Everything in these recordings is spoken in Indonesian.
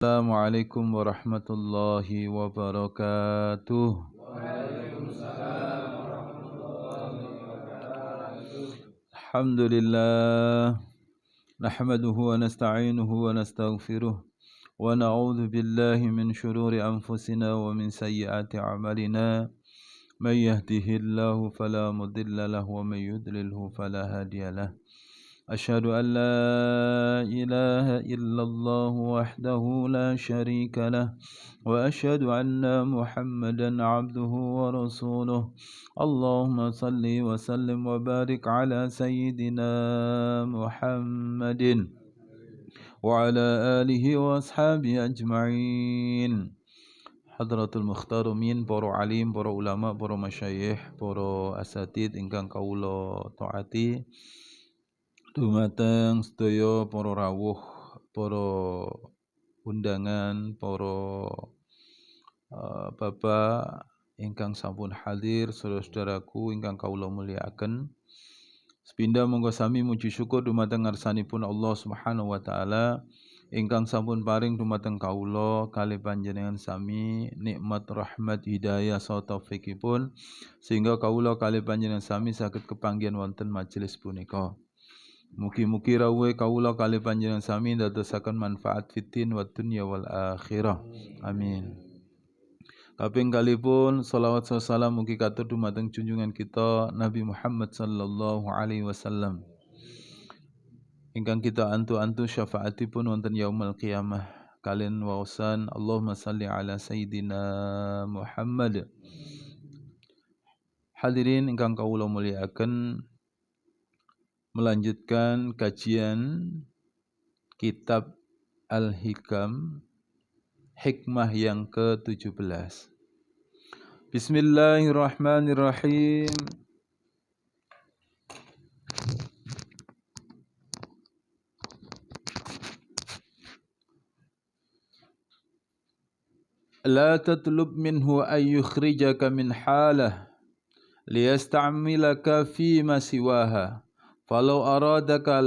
Assalamualaikum warahmatullahi wabarakatuh. Waalaikumsalam warahmatullahi wabarakatuh. Alhamdulillah. Nahmaduhu wa nasta'inuhu wa nastaghfiruh. Wa na'udzu billahi min shururi anfusina wa min sayyiati a'malina. Man yahdihillahu fala mudilla lahu wa man yudlilhu fala hadiya lahu. أشهد أن لا إله إلا الله وحده لا شريك له وأشهد أن محمدا عبده ورسوله اللهم صل وسلم وبارك على سيدنا محمد وعلى آله وأصحابه أجمعين. Hadratul Mukhtarumin, para alim, para ulama, para masyayikh, para asatid ingkang kawula taati. Dumateng sedaya para rawuh, para undangan, para bapak ingkang sampun hadir, saudara-saudaraku ingkang kawula mulyakaken. Sepindha monggo sami muji syukur dumateng ngarsanipun Allah Subhanahu wa taala ingkang sampun paring dumateng kawula kalih panjenengan sami nikmat rahmat hidayah saha taufikipun sehingga kawula kalih panjenengan sami saged kepanggihan wonten majelis punika. Mugi-mugi rawuhe kawula kalih panjenengan sami ndadosaken manfaat fitin wa dunya wal akhirah. Amin. Kaping kalipun selawat salam mugi katur dumateng junjungan kita Nabi Muhammad sallallahu alaihi wasallam. Ingkang kita antu-antu syafaatipun wonten yaumul qiyamah. Kalian waosan Allahumma salli ala sayyidina Muhammad. Hadirin ingkang kawula mulyakaken, melanjutkan kajian kitab Al-Hikam, hikmah yang ke-17. Bismillahirrahmanirrahim. La tatlub minhu an yukhrijaka min halah liyasta'milaka fima siwaha. Falau aradaka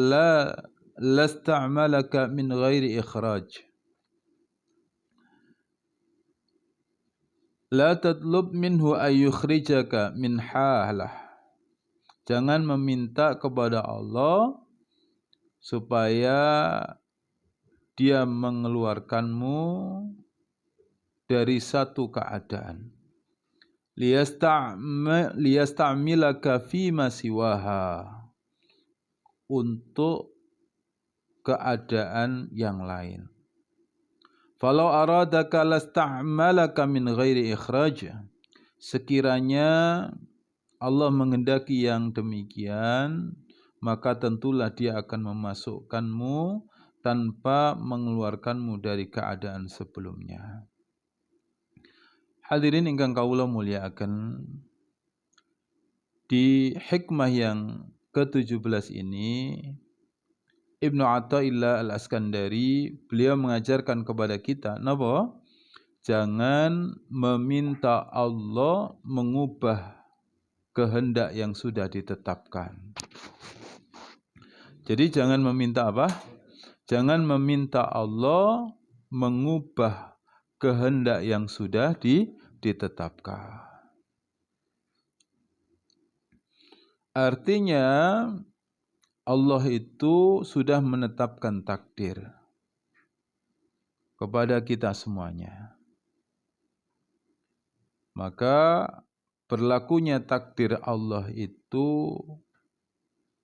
lasta'malaka min ghairi ikhraj. La tatlub minhu ayyukhrijaka min halah. Jangan meminta kepada Allah supaya Dia mengeluarkanmu dari satu keadaan. Liyasta'milaka fima siwaha. Untuk keadaan yang lain. Falau aradaka lasta'malaka min ghairi ikhraj. Sekiranya Allah menghendaki yang demikian, maka tentulah Dia akan memasukkanmu tanpa mengeluarkanmu dari keadaan sebelumnya. Hadirin ingkang kawula mulyakaken, di hikmah yang ke-17 ini Ibnu Athaillah Al-Askandari beliau mengajarkan kepada kita napa? Jangan meminta Allah mengubah kehendak yang sudah ditetapkan. Jadi jangan meminta apa? Jangan meminta Allah mengubah kehendak yang sudah ditetapkan. Artinya Allah itu sudah menetapkan takdir kepada kita semuanya. Maka berlakunya takdir Allah itu,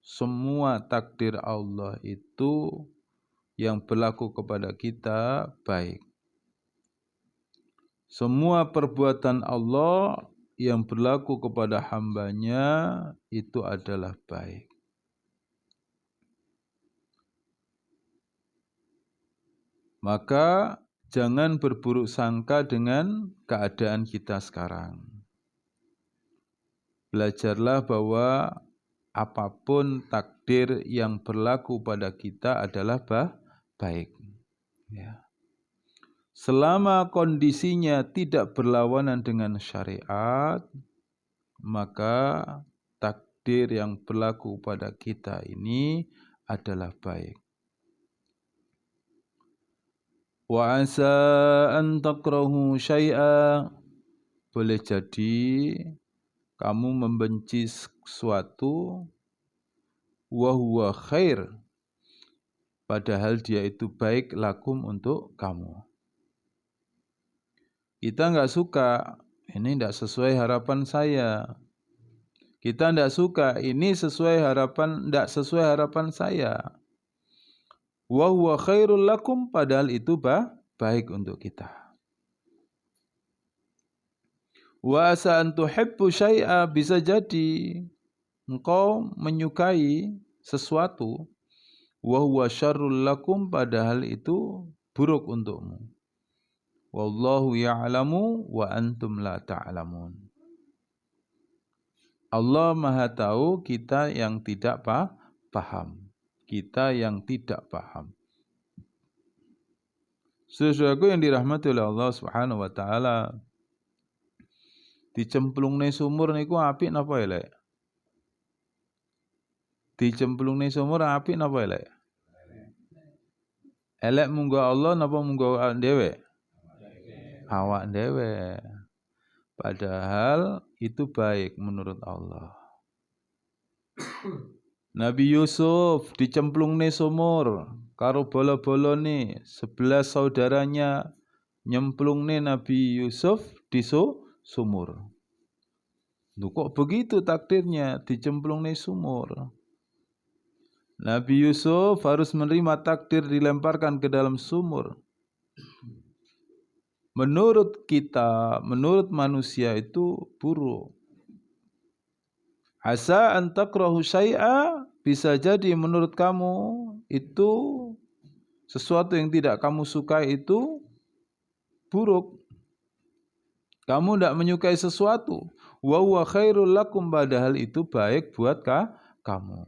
semua takdir Allah itu yang berlaku kepada kita baik. Semua perbuatan Allah yang berlaku kepada hambanya itu adalah baik. Maka jangan berburuk sangka dengan keadaan kita sekarang. Belajarlah bahwa apapun takdir yang berlaku pada kita adalah baik. Ya. Selama kondisinya tidak berlawanan dengan syariat, maka takdir yang berlaku pada kita ini adalah baik. Wa asa an takrahu syai'a, boleh jadi kamu membenci sesuatu, wa huwa khair, padahal dia itu baik lakum untuk kamu. Kita enggak suka, ini enggak sesuai harapan saya. Kita enggak suka, ini enggak sesuai harapan saya. Wa huwa khairul lakum, padahal itu baik untuk kita. Wa asa an tuhibbu syai'a, bisa jadi engkau menyukai sesuatu, wa huwa syarrul lakum, padahal itu buruk untukmu. Wallahu ya'lamu wa antum la ta'lamun. Allah Maha tahu, kita yang tidak paham. Kita yang tidak paham. Saudaraku yang dirahmati oleh Allah Subhanahu wa taala, dicemplungne sumur niku apik napa elek? Dicemplungne sumur apik napa elek? Elek munggo Allah napa munggo awak dhewe? Awak dhewe. Padahal itu baik menurut Allah. Nabi Yusuf dicemplungne sumur karo bola-bolone, 11 saudaranya nyemplungne Nabi Yusuf di sumur. Loh kok begitu takdirnya, dicemplungne sumur. Nabi Yusuf harus menerima takdir dilemparkan ke dalam sumur. Menurut kita, menurut manusia itu buruk. Asa an takrahu syai'a, bisa jadi menurut kamu itu sesuatu yang tidak kamu sukai itu buruk. Kamu tidak menyukai sesuatu. Wa huwa khairul lakum, padahal itu baik buat kamu.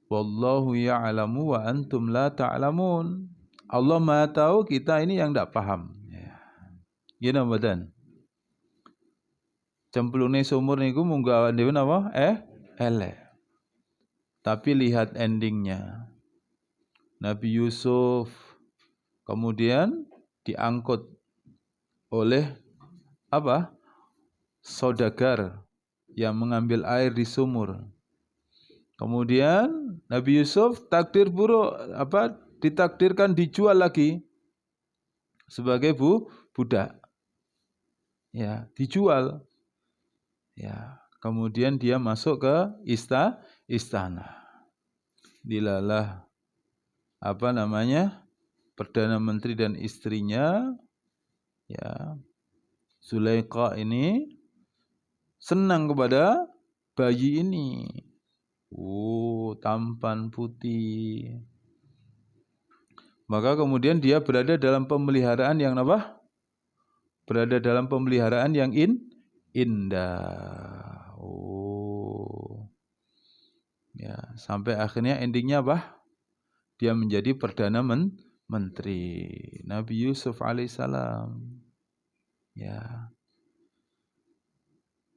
Wallahu ya'lamu wa antum la ta'lamun. Allah Maha tahu, kita ini yang tidak paham. Ya badan. Cemplungne sumur niku munggo awak dhewe napa? Elek. Tapi lihat endingnya. Nabi Yusuf kemudian diangkut oleh saudagar yang mengambil air di sumur. Kemudian Nabi Yusuf takdir buruk, ditakdirkan dijual lagi sebagai budak. Ya, dijual. Ya, kemudian dia masuk ke istana. Dilalah Perdana Menteri dan istrinya, ya, Zulaikha ini senang kepada bayi ini. Tampan putih. Maka kemudian dia berada dalam pemeliharaan yang apa? Berada dalam pemeliharaan yang indah. Ya, sampai akhirnya endingnya apa? Dia menjadi Perdana Menteri. Nabi Yusuf alaihissalam. Ya.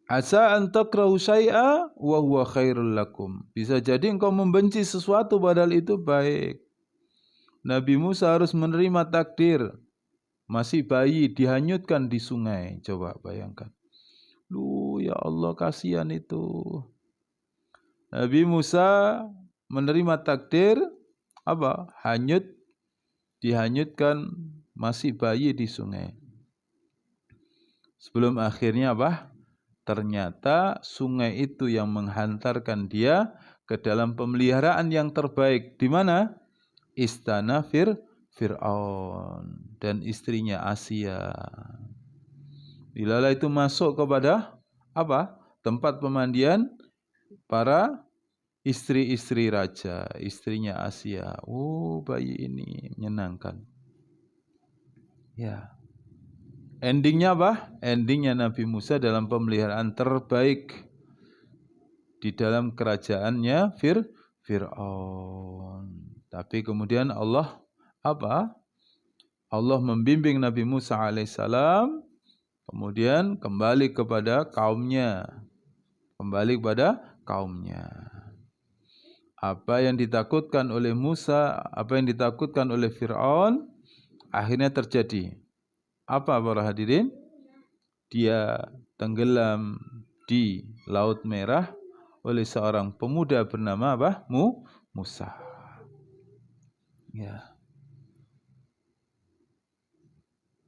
Asa an takrahu syai'a wa huwa khairul lakum. Bisa jadi engkau membenci sesuatu padahal itu baik. Nabi Musa harus menerima takdir. Masih bayi dihanyutkan di sungai. Coba bayangkan. Ya Allah, kasihan itu. Nabi Musa menerima takdir dihanyutkan masih bayi di sungai. Sebelum akhirnya ternyata sungai itu yang menghantarkan dia ke dalam pemeliharaan yang terbaik. Di mana? Istana Fir'aun dan istrinya Asia. Dilala itu masuk kepada tempat pemandian para istri-istri raja, istrinya Asia. Bayi ini menyenangkan. Ya. Endingnya Endingnya Nabi Musa dalam pemeliharaan terbaik di dalam kerajaannya Fir'aun. Tapi kemudian Allah Allah membimbing Nabi Musa alaihissalam, kemudian kembali kepada kaumnya. Apa yang ditakutkan oleh Musa, apa yang ditakutkan oleh Fir'aun, Akhirnya terjadi apa para hadirin? Dia tenggelam di Laut Merah oleh seorang pemuda bernama apa? Musa. Ya.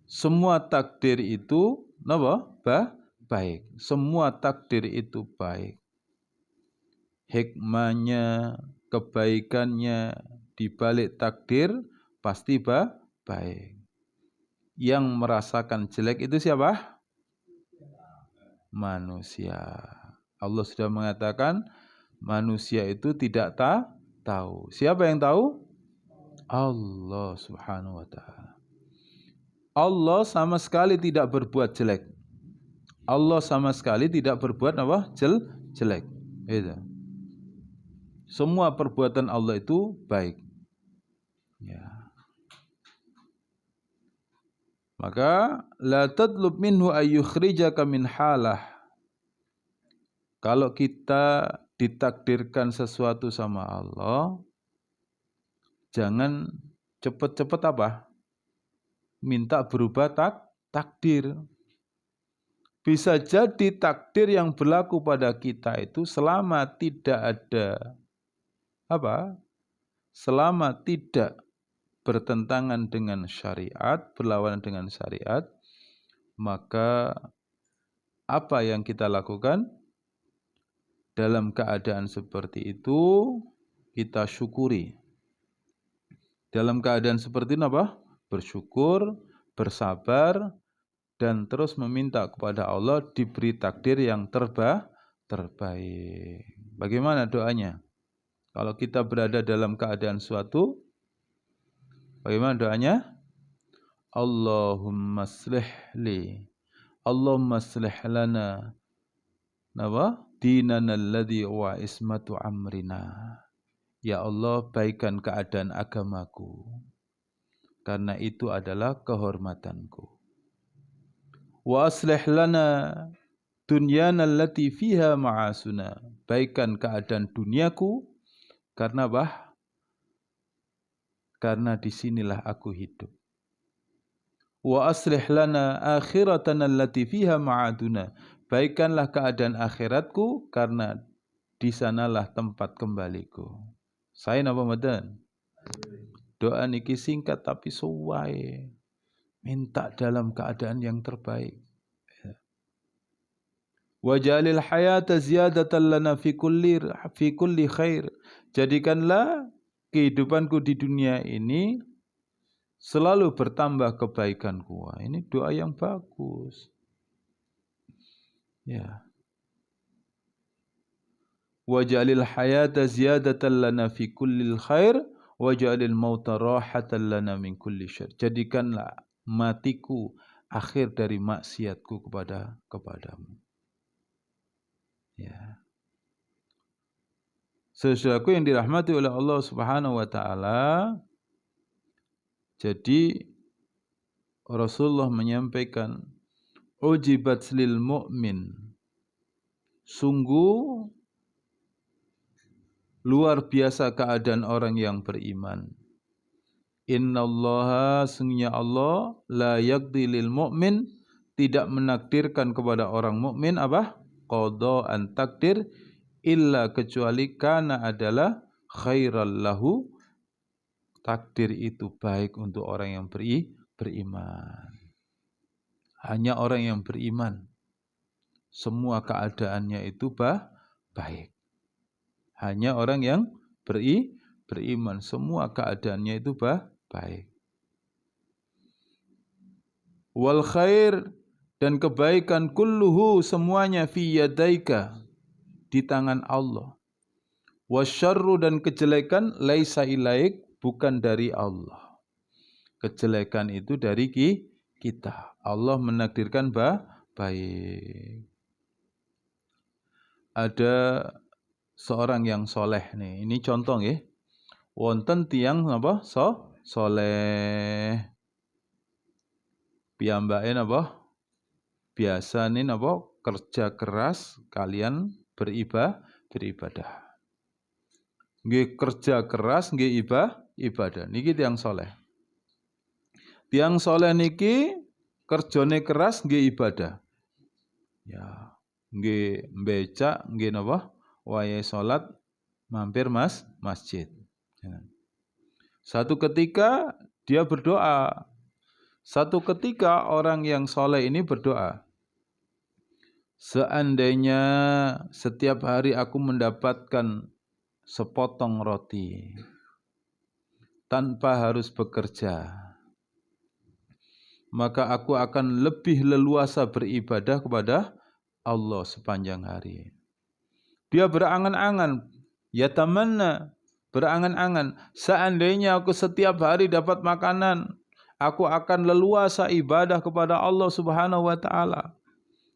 Semua takdir itu apa? Baik. Semua takdir itu baik. Hikmahnya, kebaikannya di balik takdir pasti baik. Yang merasakan jelek itu siapa? Manusia. Allah sudah mengatakan manusia itu tidak tahu. Siapa yang tahu? Allah Subhanahu wa ta'ala. Allah sama sekali tidak berbuat jelek. Allah sama sekali tidak berbuat apa? Jelek. Itu. Semua perbuatan Allah itu baik. Ya. Maka la tadlub minhu ayyukhrijaka min halah. Kalau kita ditakdirkan sesuatu sama Allah, jangan cepat-cepat apa? Minta berubah takdir. Bisa jadi takdir yang berlaku pada kita itu selama tidak ada apa? Selama tidak bertentangan dengan syariat, berlawanan dengan syariat, maka apa yang kita lakukan dalam keadaan seperti itu kita syukuri. Dalam keadaan seperti itu apa? Bersyukur, bersabar, dan terus meminta kepada Allah diberi takdir yang terbaik. Bagaimana doanya? Kalau kita berada dalam keadaan suatu, bagaimana doanya? Allahumma aslih li, Allahumma aslih lana, dinana alladhi wa ismatu amrina. Ya Allah, baikkan keadaan agamaku, karena itu adalah kehormatanku. Wa aslih lana dunyana allati fiha ma'asuna. Baikkan keadaan duniaku, karena apa? Karena disinilah aku hidup. Wa aslih lana akhiratana allati fiha ma'aduna. Baikkanlah keadaan akhiratku, karena di sanalah tempat kembaliku. Saya napa mboten? Doa niki singkat tapi suwai. Minta dalam keadaan yang terbaik. Wajalil hayata ziyadatan lana fi kulli khair. Jadikanlah kehidupanku di dunia ini selalu bertambah kebaikanku. Wah, ini doa yang bagus. Ya. Wajalil hayata ziyadatan lana fi kulli khair wajalil mauta rahatan lana min kulli syarr. Jadikanlah matiku akhir dari maksiatku kepadamu. Ya. Saudaraku yang dirahmati oleh Allah Subhanahu wa taala, jadi Rasulullah menyampaikan ujibat lil mu'min. Sungguh luar biasa keadaan orang yang beriman. Innallaha, sungguhnya Allah, la yaqdi lil mu'min, tidak menakdirkan kepada orang mukmin apa? Qada'an takdir, illa kecuali kana adalah khairal lahu, takdir itu baik untuk orang yang beriman. Hanya orang yang beriman, semua keadaannya itu baik. Hanya orang yang beriman, semua keadaannya itu baik. Wal khair, dan kebaikan kulluhu, semuanya fi yadaika, di tangan Allah. Wasyarru, dan kejelekan laisa ilaik, bukan dari Allah. Kejelekan itu dari kita. Allah menakdirkan baik. Ada seorang yang soleh nih. Ini contoh ya. Wonten tiang apa? Soleh. Piyambake napa? Biasa nih napa? Kerja keras, kalian beribadah. Nggih kerja keras, nggih ibadah. Niki tiang soleh. Tiang soleh niki kerjane keras nggih ibadah. Ya, nggih becak, nggih napa? Wayahe salat mampir masjid. Ya. Satu ketika dia berdoa. Satu ketika orang yang soleh ini berdoa. Seandainya setiap hari aku mendapatkan sepotong roti tanpa harus bekerja, maka aku akan lebih leluasa beribadah kepada Allah sepanjang hari. Dia berangan-angan, ya tamanna, berangan-angan, seandainya aku setiap hari dapat makanan, aku akan leluasa ibadah kepada Allah Subhanahu wa taala.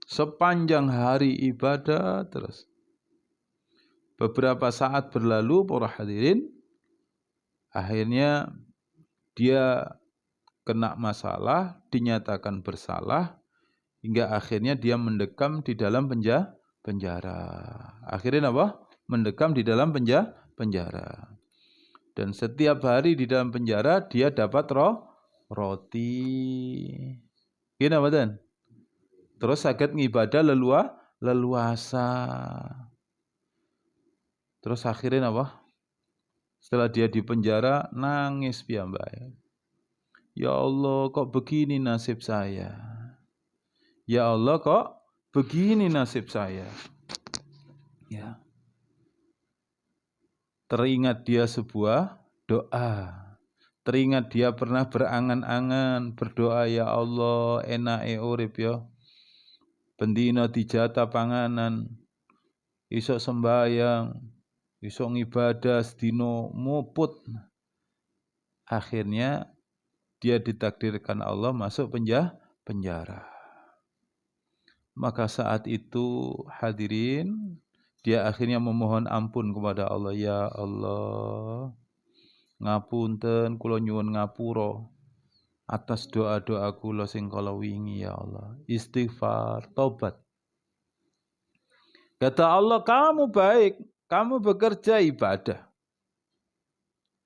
Sepanjang hari ibadah terus. Beberapa saat berlalu para hadirin, akhirnya dia kena masalah, dinyatakan bersalah, hingga akhirnya dia mendekam di dalam penjara. Akhirnya apa? Mendekam di dalam penjara. Dan setiap hari di dalam penjara dia dapat roti. Gini apa dan? Terus sakit ngibadah leluasa. Terus akhirnya apa? Setelah dia di penjara nangis piyambake. Ya Allah, kok begini nasib saya? Ya Allah, kok begini nasib saya? Ya. Teringat dia sebuah doa. Teringat dia pernah berangan-angan berdoa, ya Allah, enake urip ya. Bendina dijatah panganan, isok sembahyang, isok ngibadah sedino muput. Akhirnya dia ditakdirkan Allah masuk penjara. Maka saat itu hadirin, dia akhirnya memohon ampun kepada Allah. Ya Allah, ngapunten kula nyuwun ngapura atas doa-doa kula sing kala wingi ya Allah. Istighfar, tobat. Kata Allah, kamu baik, kamu bekerja ibadah.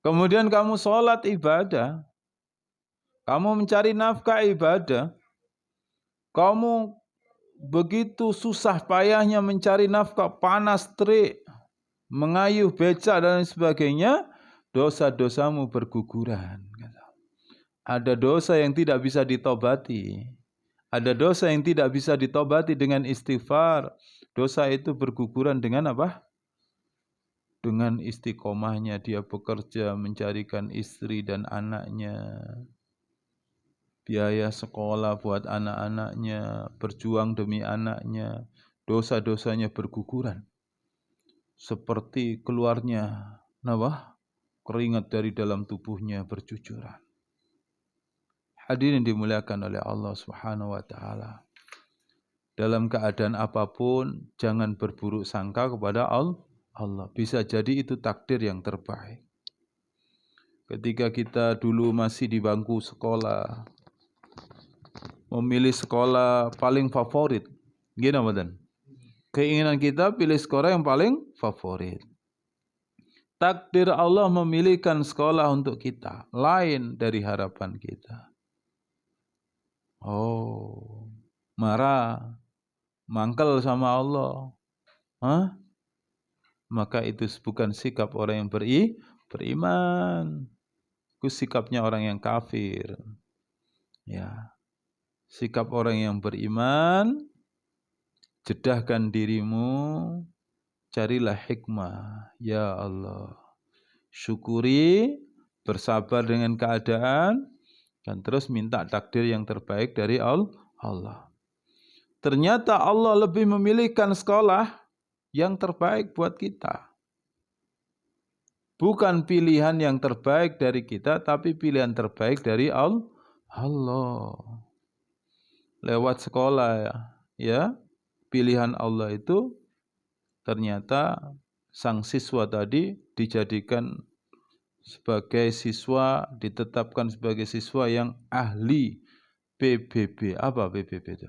Kemudian kamu sholat ibadah. Kamu mencari nafkah ibadah. Kamu begitu susah payahnya mencari nafkah, panas terik, mengayuh becak dan sebagainya, dosa-dosamu berguguran. Ada dosa yang tidak bisa ditobati. Ada dosa yang tidak bisa ditobati dengan istighfar. Dosa itu berguguran dengan apa? Dengan istiqomahnya dia bekerja mencarikan istri dan anaknya. Biaya sekolah buat anak-anaknya, berjuang demi anaknya. Dosa-dosanya berguguran. Seperti keluarnya keringat dari dalam tubuhnya bercucuran. Hadirin dimuliakan oleh Allah Subhanahu wa taala. Dalam keadaan apapun jangan berburuk sangka kepada Allah. Bisa jadi itu takdir yang terbaik. Ketika kita dulu masih di bangku sekolah, memilih sekolah paling favorit. Gini Ramadan. Keinginan kita pilih sekolah yang paling favorit. Takdir Allah memilihkan sekolah untuk kita, lain dari harapan kita. Oh, marah, mangkel sama Allah. Maka itu bukan sikap orang yang beriman. Itu sikapnya orang yang kafir. Ya. Sikap orang yang beriman, jedahkan dirimu, carilah hikmah. Ya Allah. Syukuri, bersabar dengan keadaan, dan terus minta takdir yang terbaik dari Allah. Ternyata Allah lebih memilihkan sekolah yang terbaik buat kita. Bukan pilihan yang terbaik dari kita, tapi pilihan terbaik dari Allah. Lewat sekolah ya. Pilihan Allah itu ternyata sang siswa tadi dijadikan sebagai siswa, ditetapkan sebagai siswa yang ahli PBB. Apa PBB itu?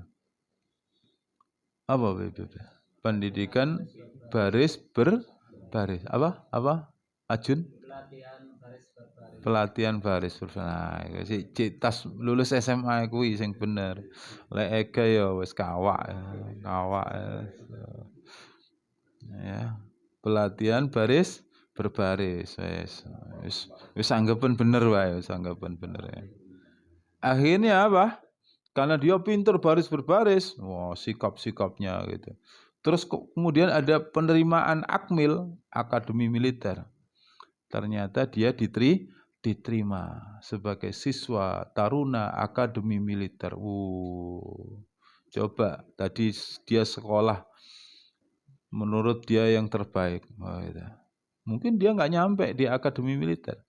Apa PBB? Pendidikan baris berbaris. Apa? Ajun? Pelatihan baris berbaris. Nah, si tas lulus SMA kuwi sing bener. Lek Ega ya wis kawak. Ya. Pelatihan baris berbaris wis anggapan bener wae, wis anggapan bener ya. Akhirnya apa? Karena dia pintar baris berbaris, wah sikap-sikapnya gitu. Terus kemudian ada penerimaan Akmil, Akademi Militer. Ternyata dia diterima sebagai siswa taruna Akademi Militer. Coba tadi dia sekolah menurut dia yang terbaik. Gitu. Mungkin dia nggak nyampe di Akademi Militer.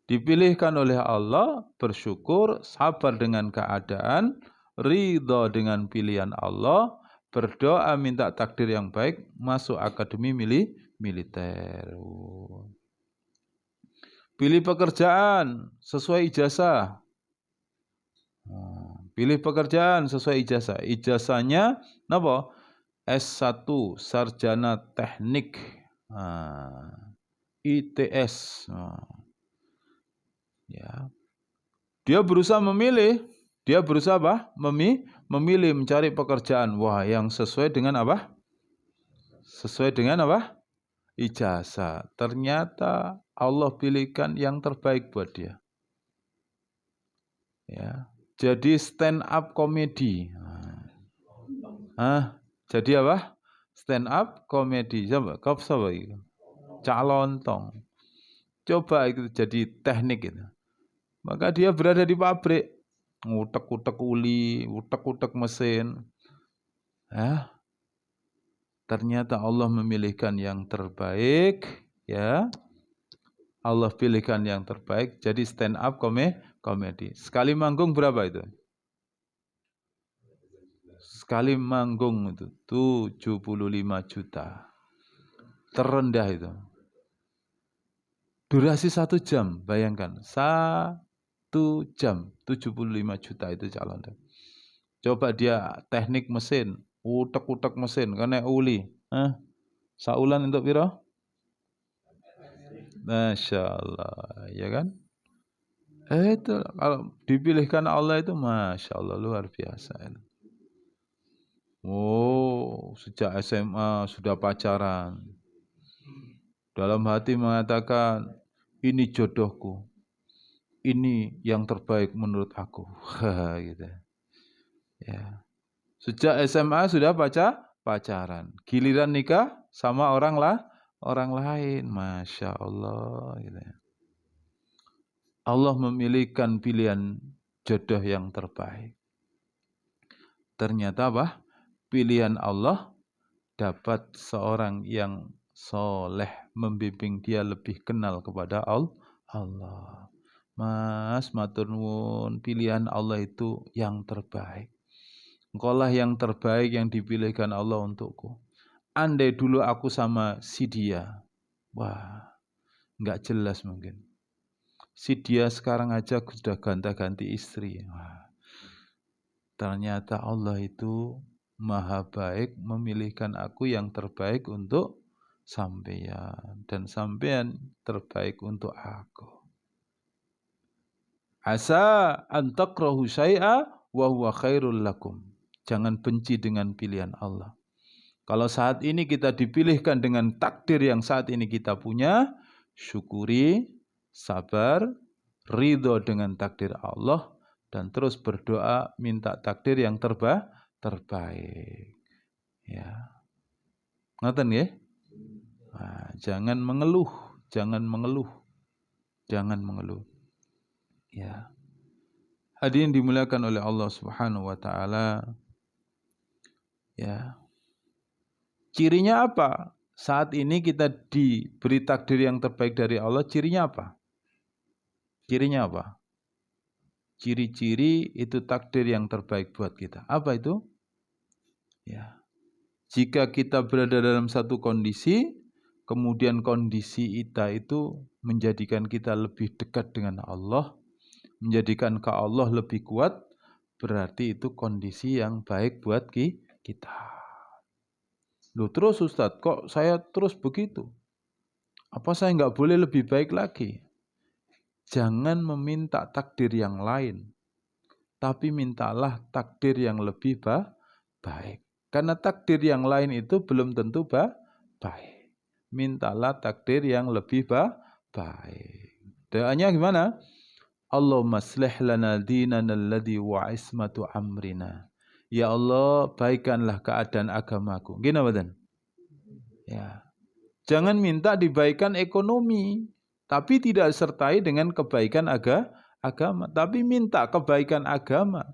Dipilihkan oleh Allah, bersyukur, sabar dengan keadaan, ridho dengan pilihan Allah, berdoa minta takdir yang baik, masuk Akademi Militer. Pilih pekerjaan sesuai ijazah. Pilih pekerjaan sesuai ijazah. Ijazahnya apa? S1 Sarjana Teknik ITS. Ya. Dia berusaha memilih. Dia berusaha apa? Memilih mencari pekerjaan. Wah, yang sesuai dengan apa? Sesuai dengan apa? Ijazah. Ternyata Allah pilihkan yang terbaik buat dia. Ya. Jadi stand up komedi. Jadi apa? Stand up komedi. Coba, kau coba itu. Calontong. Coba itu jadi teknik itu. Maka dia berada di pabrik, ngutek-utek uli, utek-utek mesin. Ya. Ternyata Allah memilihkan yang terbaik, ya. Allah pilihkan yang terbaik jadi stand up komedi. Sekali manggung berapa itu? Sekali manggung itu 75 juta. Terendah itu. Durasi 1 jam, bayangkan. 1 jam 75 juta itu calon. Coba dia teknik mesin, utek-utek mesin, kena uli. Saulan untuk piro? Masya Allah, ya kan? Itu kalau dipilihkan Allah itu Masya Allah luar biasa. Oh, sejak SMA sudah pacaran. Dalam hati mengatakan, ini jodohku. Ini yang terbaik menurut aku. Gitu. Ya. Sejak SMA sudah pacaran. Giliran nikah sama orang lain. Masya Allah. Gitu. Allah memilihkan pilihan jodoh yang terbaik. Ternyata apa? Pilihan Allah dapat seorang yang soleh membimbing dia lebih kenal kepada Allah. Mas, matur nuwun, pilihan Allah itu yang terbaik. Engkaulah yang terbaik yang dipilihkan Allah untukku. Andai dulu aku sama si dia, wah, enggak jelas mungkin. Si dia sekarang aja sudah ganti-ganti istri. Wah. Ternyata Allah itu Maha baik memilihkan aku yang terbaik untuk sampeyan dan sampeyan terbaik untuk aku. Asa an takrahu syai'a wa huwa khairul lakum. Jangan benci dengan pilihan Allah. Kalau saat ini kita dipilihkan dengan takdir yang saat ini kita punya, syukuri, sabar, ridho dengan takdir Allah dan terus berdoa minta takdir yang terbaik. Ya. Ngoten nggih? Nah, jangan mengeluh. Ya. Hadirin dimuliakan oleh Allah Subhanahu wa taala. Ya. Cirinya apa? Saat ini kita diberi takdir yang terbaik dari Allah, cirinya apa? Cirinya apa? Ciri-ciri itu takdir yang terbaik buat kita. Apa itu? Ya. Jika kita berada dalam satu kondisi, kemudian kondisi kita itu menjadikan kita lebih dekat dengan Allah, menjadikan ke Allah lebih kuat, berarti itu kondisi yang baik buat kita. Loh terus Ustadz, kok saya terus begitu? Apa saya nggak boleh lebih baik lagi? Jangan meminta takdir yang lain, tapi mintalah takdir yang lebih baik. Karena takdir yang lain itu belum tentu baik. Mintalah takdir yang lebih baik. Doanya gimana? Allahumma aslih lana dinana alladhi wa ismatu amrina. Ya Allah, baikkanlah keadaan agamaku. Gini badan? Ya. Jangan minta dibaikan ekonomi, tapi tidak sertai dengan kebaikan agama. Tapi minta kebaikan agama.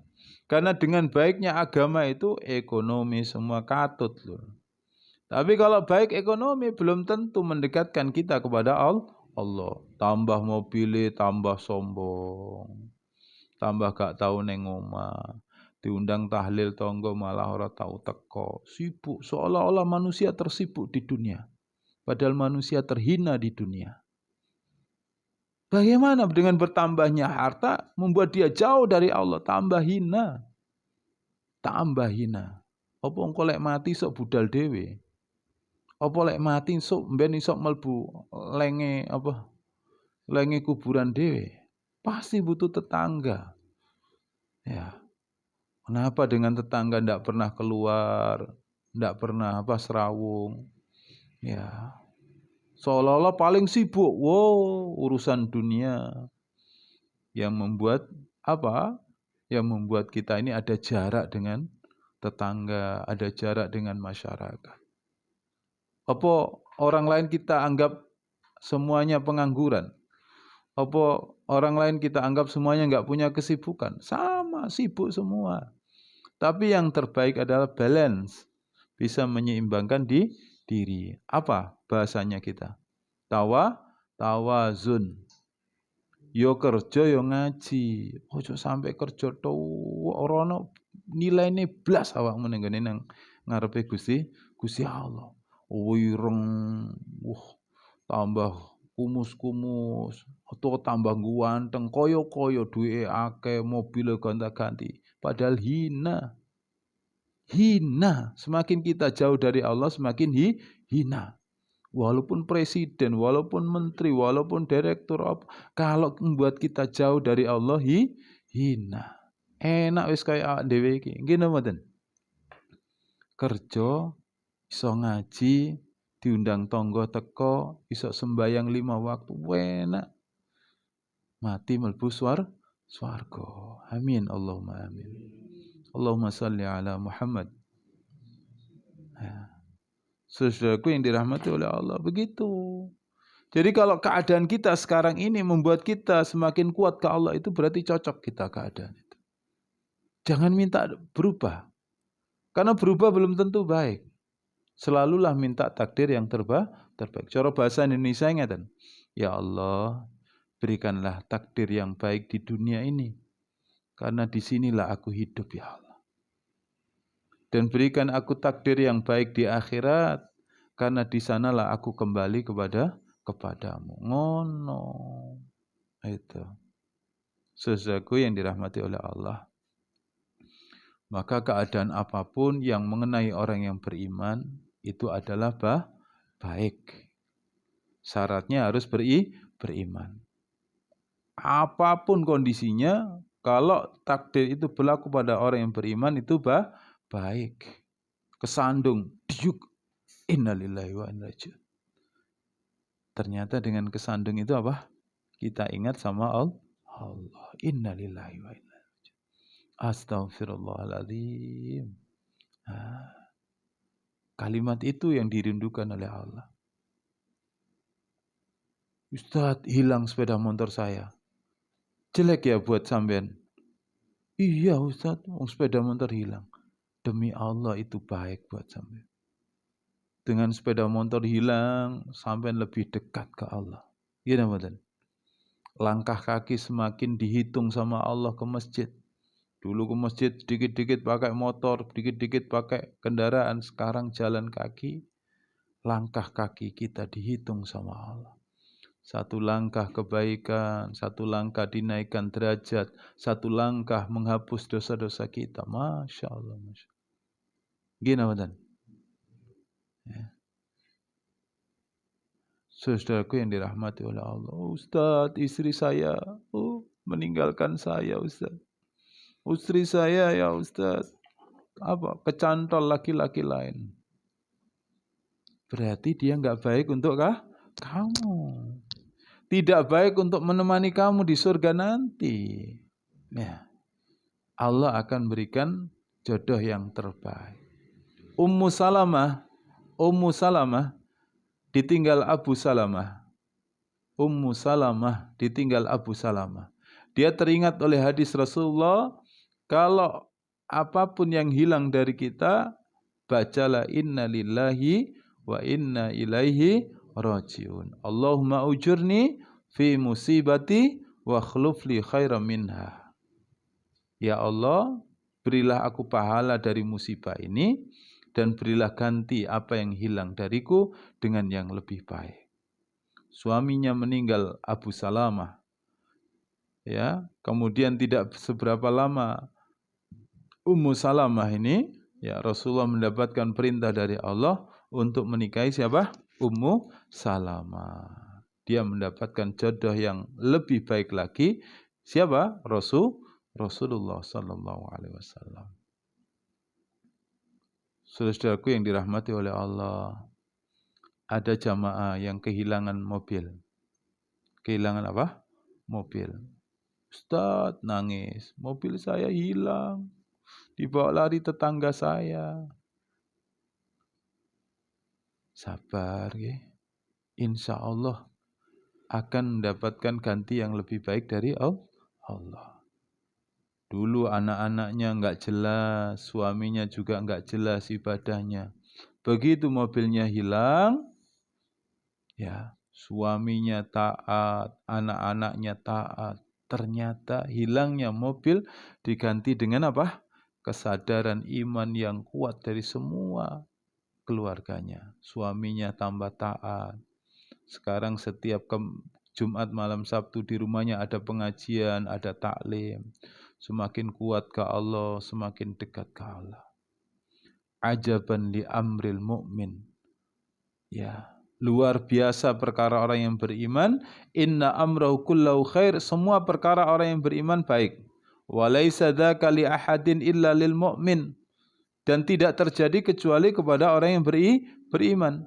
Karena dengan baiknya agama itu ekonomi semua katut loh. Tapi kalau baik ekonomi belum tentu mendekatkan kita kepada Allah. Tambah mobilnya, tambah sombong. Tambah gak tahu neng omah. Diundang tahlil tonggo malah ora tahu teko. Sibuk, seolah-olah manusia tersibuk di dunia. Padahal manusia terhina di dunia. Bagaimana dengan bertambahnya harta membuat dia jauh dari Allah, tambah hina. Tambah hina. Apa engko lek mati sok budal dhewe? Apa lek mati sok mben iso mlebu lenge apa? Lenge kuburan dhewe. Pasti butuh tetangga. Ya. Kenapa dengan tetangga ndak pernah keluar, ndak pernah serawung? Ya. Seolah-olah paling sibuk, wow, urusan dunia yang membuat apa? Yang membuat kita ini ada jarak dengan tetangga, ada jarak dengan masyarakat. Apa orang lain kita anggap semuanya pengangguran? Apa orang lain kita anggap semuanya enggak punya kesibukan? Sama, sibuk semua. Tapi yang terbaik adalah balance, bisa menyeimbangkan di diri. Apa bahasanya kita? Tawazun. Yo kerja yo ngaji. Ojo sampai kerja tuwa ora ono nilaine blas awakmu ning gone nang ngarepe Gusti Allah. Wireng, tambah kumus-kumus, atau tambah ganteng, koyo-koyo duwe akeh, mobile gonta-ganti. Padahal hina. Hina. Semakin kita jauh dari Allah, semakin hina. Walaupun presiden, walaupun menteri, walaupun direktur, kalau membuat kita jauh dari Allah, hina. Enak wis kaya awak dhewe iki. Nggih napa mboten? Kerja, iso ngaji, diundang tonggo teko, iso sembayang 5 waktu, enak. Mati mlebu swarga. Amin Allahumma amin. Allahumma shalli ala Muhammad. Saudaraku yang dirahmati oleh Allah, begitu. Jadi kalau keadaan kita sekarang ini membuat kita semakin kuat ke Allah, itu berarti cocok kita keadaan itu. Jangan minta berubah. Karena berubah belum tentu baik. Selalulah minta takdir yang terbaik. Cara bahasa Indonesia ngeten. Ya Allah, berikanlah takdir yang baik di dunia ini. Karena disinilah aku hidup ya Allah. Dan berikan aku takdir yang baik di akhirat, karena di sanalah aku kembali kepadamu. Ngono. Itu. Saudaraku yang dirahmati oleh Allah. Maka keadaan apapun yang mengenai orang yang beriman, itu adalah baik. Syaratnya harus beriman. Apapun kondisinya, kalau takdir itu berlaku pada orang yang beriman, itu baik. Kesandung, diuk, innalillahi wa inna ilaihi. Ternyata dengan kesandung itu apa? Kita ingat sama Allah. Innalillahi wa inna ilaihi. Astaghfirullahaladzim. Kalimat itu yang dirindukan oleh Allah. Ustadz, hilang sepeda motor saya. Jelek ya buat sampean. Iya Ustadz, sepeda motor hilang. Demi Allah itu baik buat sampean. Dengan sepeda motor hilang, sampean lebih dekat ke Allah. Iya betul. Langkah kaki semakin dihitung sama Allah ke masjid. Dulu ke masjid sedikit-dikit pakai motor, sedikit-dikit pakai kendaraan. Sekarang jalan kaki, langkah kaki kita dihitung sama Allah. Satu langkah kebaikan, satu langkah dinaikkan derajat, satu langkah menghapus dosa-dosa kita. Masya Allah. Gini betul. Ya. Saudaraku yang dirahmati oleh Allah, Ustaz, istri saya meninggalkan saya, Ustaz. Istri saya ya Ustaz, kecantol laki-laki lain. Berarti dia enggak baik untuk kamu. Tidak baik untuk menemani kamu di surga nanti. Ya. Allah akan berikan jodoh yang terbaik. Ummu Salamah ditinggal Abu Salamah. Ummu Salamah ditinggal Abu Salamah. Dia teringat oleh hadis Rasulullah, kalau apapun yang hilang dari kita, bacalah inna lillahi wa inna ilaihi rajiun. Allahumma ujurni fi musibati wa khlufli khairan minha. Ya Allah, berilah aku pahala dari musibah ini, dan berilah ganti apa yang hilang dariku dengan yang lebih baik. Suaminya meninggal Abu Salamah. Ya, kemudian tidak seberapa lama Ummu Salamah ini, ya Rasulullah mendapatkan perintah dari Allah untuk menikahi siapa? Ummu Salamah. Dia mendapatkan jodoh yang lebih baik lagi. Siapa? Rasulullah sallallahu alaihi wasallam. Saudaraku yang dirahmati oleh Allah, ada jamaah yang kehilangan mobil. Kehilangan apa? Mobil. Ustaz nangis, mobil saya hilang. Dibawa lari tetangga saya. Sabar ya. Insya Allah akan mendapatkan ganti yang lebih baik dari Allah. Dulu anak-anaknya enggak jelas, suaminya juga enggak jelas ibadahnya. Begitu mobilnya hilang, ya suaminya taat, anak-anaknya taat. Ternyata hilangnya mobil diganti dengan apa? Kesadaran iman yang kuat dari semua keluarganya. Suaminya tambah taat. Sekarang setiap Jumat malam Sabtu di rumahnya ada pengajian, ada taklim. Semakin kuat ke Allah, semakin dekat ke Allah. Ajaban li amril mu'min. Ya, luar biasa perkara orang yang beriman. Inna amrahu kullahu khair. Semua perkara orang yang beriman baik. Walaysa dzaka li ahadin illa lil mu'min. Dan tidak terjadi kecuali kepada orang yang beriman.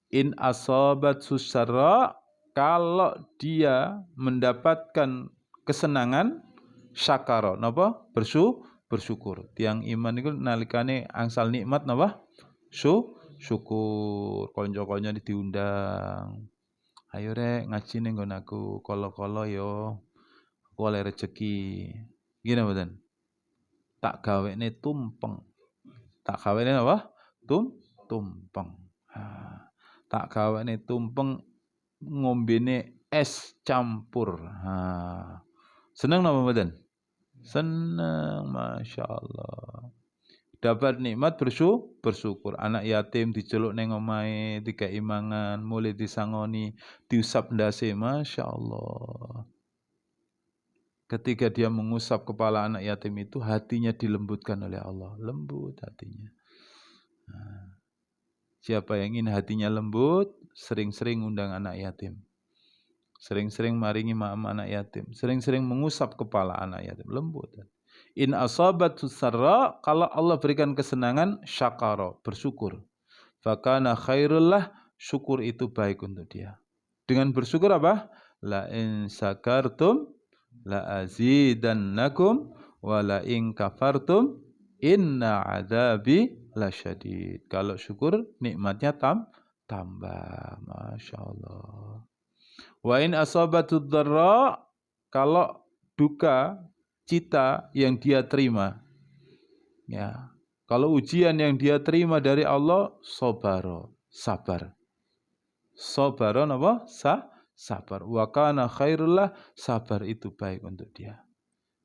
In asabat susarra, kalau dia mendapatkan kesenangan, syakara, napa? Bersyukur. Tiang iman itu nalikane angsal nikmat napa? Syukur. Konco-konco diundang. Ayo rek ngaji ning nggon aku, kala-kala yo aku oleh rezeki. Gini mboten? Tak gawene tumpeng. Tak gawene apa? Tumpeng. Tak gawene tumpeng, ngombene es campur. Seneng napa mboten? Seneng, Masya Allah. Dapat nikmat bersyukur. Anak yatim diceluk neng omahe, dikai mangan, mulai disangoni, diusap ndase, Masya Allah. Ketika dia mengusap kepala anak yatim itu, hatinya dilembutkan oleh Allah. Lembut hatinya. Siapa yang ingin hatinya lembut, sering-sering undang anak yatim. Sering-sering maringi maam anak yatim. Sering-sering mengusap kepala anak yatim. Lembut. In asabatu sarra, kalau Allah berikan kesenangan, syakara, bersyukur. Fakana khairullah, syukur itu baik untuk dia. Dengan bersyukur apa? La in sakartum, la azidannakum, wa la in kafartum, inna adabi lasyadid. Kalau syukur, nikmatnya tambah. Masya Allah. Wa in asabatud dharra, kalau duka, cita yang dia terima. Ya. Kalau ujian yang dia terima dari Allah, sabar. Sabaron apa? Sabar. Wa kana khairullah, sabar itu baik untuk dia.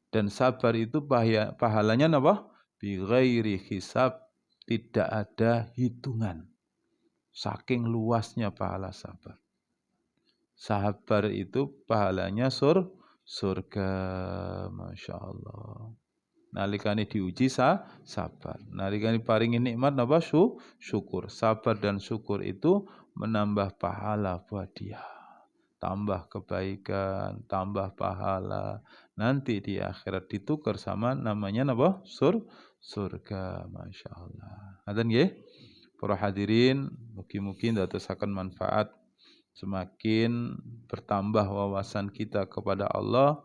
Dan sabar itu pahalanya apa? Bi ghairi hisab, tidak ada hitungan. Saking luasnya pahala sabar. Sabar itu pahalanya surga, Masya Allah. Nalikane diuji sabar. Nalikane paringi nikmat napa syukur. Sabar dan syukur itu menambah pahala buat dia. Tambah kebaikan, tambah pahala. Nanti di akhirat ditukar sama namanya napa? Surga. Masya Allah. Ngaten nggih? Para hadirin, mugi-mugi ndadosaken manfaat, semakin bertambah wawasan kita kepada Allah,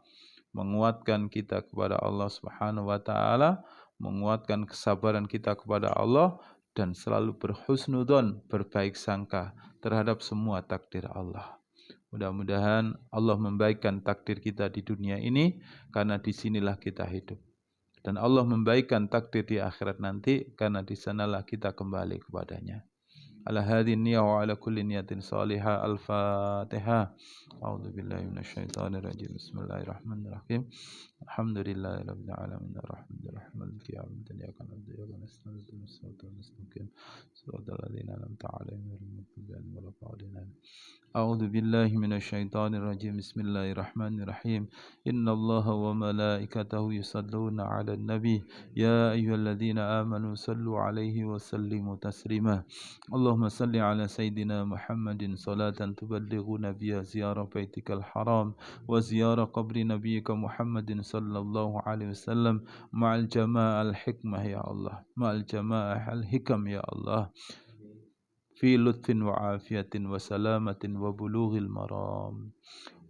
menguatkan kita kepada Allah Subhanahu wa taala, menguatkan kesabaran kita kepada Allah dan selalu berhusnudzon, berbaik sangka terhadap semua takdir Allah. Mudah-mudahan Allah membaikkan takdir kita di dunia ini karena di sinilah kita hidup. Dan Allah membaikkan takdir di akhirat nanti karena di sanalah kita kembali kepadanya. Ala hadhihi niyya wa ala kulli niyatin salihah. Al-Fatihah. A'udzu billahi minasyaitonir rajim. Bismillahirrahmanirrahim. Alhamdulillahirabbil alamin arrahmanir rahim maliki yaumiddin iyyaka na'budu wa iyyaka nasta'in ihdinas siratal mustaqim siratal ladzina an'amta 'alaihim ghairil maghdubi 'alaihim waladdallin. أعوذ بالله من الشيطان الرجيم بسم الله الرحمن الرحيم إن الله وملائكته يصلون على النبي يا أيها الذين آمنوا صلوا عليه وسلموا تسليما اللهم صل على سيدنا محمد صلاة تبلغنا بها زيارة بيتك الحرام وزيارة قبر نبيك محمد صلى الله عليه وسلم مع الجماعة الحكمة يا الله مع الجماعة الحكم يا الله في لطف وعافية وسلامة وبلوغ المرام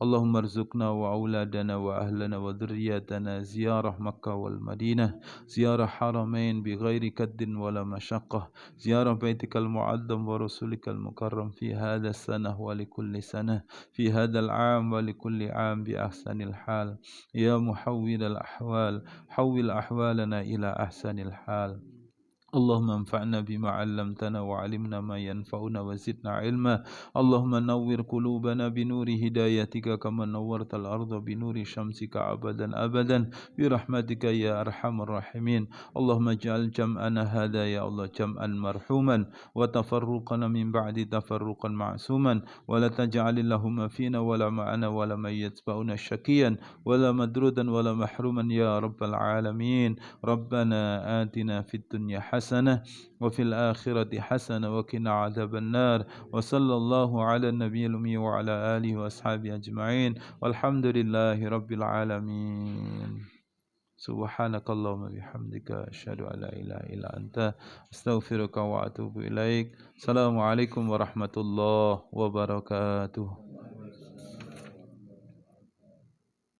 اللهم ارزقنا وأولادنا وأهلنا وذرياتنا زيارة مكة والمدينة زيارة حرمين بغير كد ولا مشقة زيارة بيتك المعظم ورسولك المكرم في هذا السنة ولكل سنة في هذا العام ولكل عام بأحسن الحال يا محول الأحوال حول أحوالنا إلى أحسن الحال اللهم انفعنا بما علمتنا وعلمنا ما ينفعنا وزدنا علما اللهم نور قلوبنا بنور هدايتك كما نورت الأرض بنور شمسك أبدا أبدا برحمتك يا أرحم الراحمين اللهم اجعل جمعنا هذا يا الله جمعا مرحوما وتفرقنا من بعد تفرقا معصوما ولا تجعل اللهم فينا ولا معنا ولا من يتبعنا شقيا ولا مدرودا ولا محروما يا رب العالمين ربنا آتنا في الدنيا حسنة وفي الآخرة حسنة وقنا عذاب النار وصلى الله على النبي الأمي وعلى آله وأصحابه أجمعين والحمد لله رب العالمين سبحانك اللهم وبحمدك أشهد أن لا إله إلا أنت أستغفرك وأتوب إليك السلام عليكم ورحمة الله وبركاته